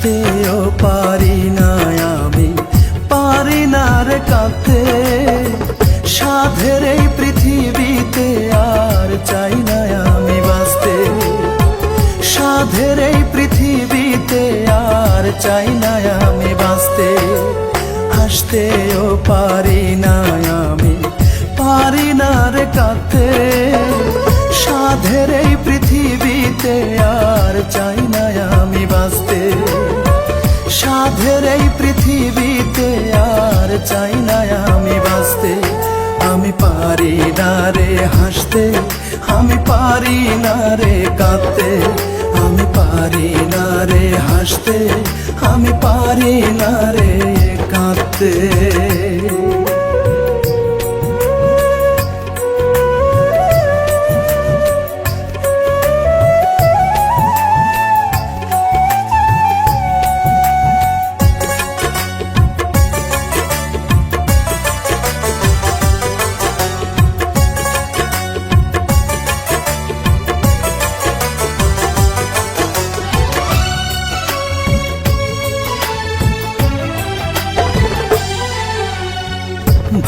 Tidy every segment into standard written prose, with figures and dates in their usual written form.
হাসতেও পারি না আমি, পারি না রে কাঁদতে। সাধের এই পৃথিবীতে আর চাই না আমি বাঁচতে। সাধের এই পৃথিবীতে আর চাই না আমি বাঁচতে। হাসতেও পারি না আমি, পারি না রে কাঁদতে। সাধের এই পৃথিবীতে আর চাই না আমি বাঁচতে। সাধের এই পৃথিবীতে আর চাই না আমি বাঁচতে। আমি পারি না রে হাসতে, আমি পারি না রে কাঁদতে। আমি পারি না রে হাসতে, আমি পারি না রে কাঁদতে।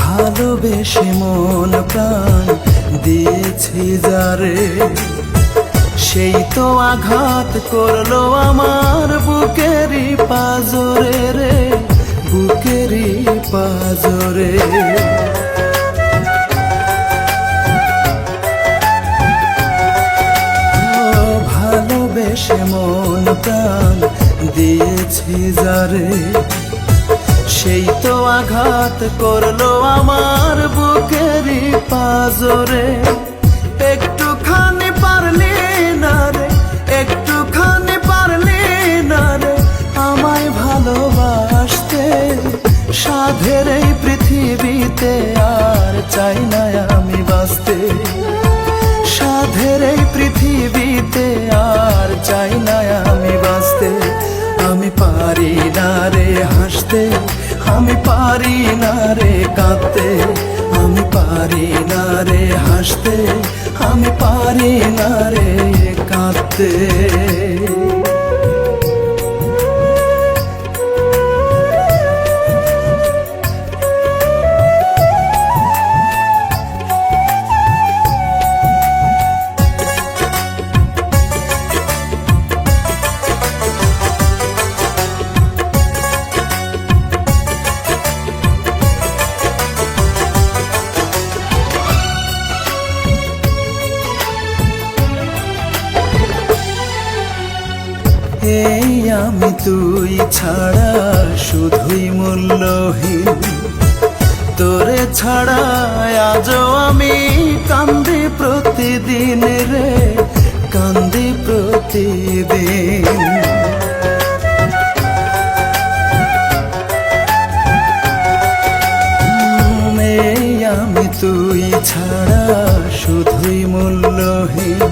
ভালোবেসে মন প্রাণ দিয়েছি যারে, সেই তো আঘাত করলো আমার বুকেরই পাজরে রে, বুকেরই পাজরে। ভালোবেসে মন প্রাণ দিয়েছি যারে, সেই তো আঘাত করলো আমার বুকেরই পাজরে। একটুখানি পারলি না রে, একটুখানি পারলি না রে আমায় ভালোবাসতে। সাধের এই পৃথিবীতে আর চাই না আমি বাঁচতে। সাধের এই পৃথিবীতে আর চাই না আমি বাঁচতে। আমি পারি না রে হাসতে, আমি পারি না রে কাঁদতে। আমি পারি না রে হাসতে, আমি পারি না রে কাঁদতে। এই আমি তুই ছাড়া শুধুই মূল্যহীন। তোরে ছাড়া আজও আমি কান্দি প্রতিদিন রে, কান্দি প্রতিদিন। এই আমি তুই ছাড়া শুধুই মূল্যহীন।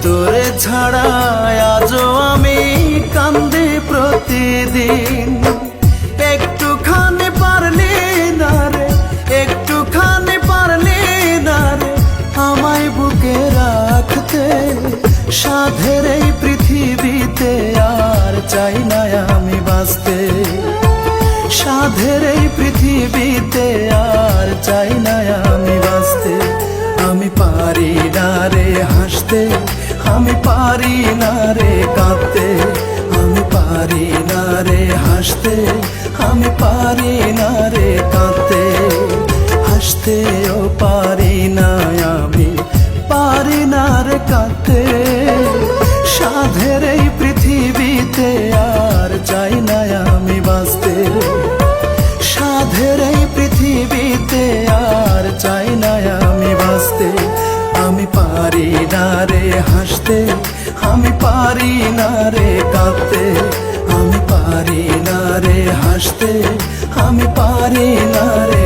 তোরে ছাড়া আজও আমি কান্দি প্রতিদিন। একটুখানি পারলি না রে, একটুখানি পারলি না রে আমায় বুকে রাখতে। সাধের এই পৃথিবীতে আর চাই না আমি বাঁচতে। সাধের এই পৃথিবীতে আর চাই না আমি বাঁচতে। আমি পারি না রে হাসতে, আমি পারি না রে কাঁদতে। আমি পারি না রে হাসতে, আমি পারি না রে কাঁদতে। হাসতেও পারি না আমি, পারি না রে কাঁদতে। সাধের এই পৃথিবীতে আর চাই না আমি বাঁচতে। সাধের এই পৃথিবীতে আর চাই না আমি বাঁচতে। আমি পারি না রে হাসতে, আমি পারি না রে কাঁদতে। আমি পারি না রে হাসতে, আমি পারি না রে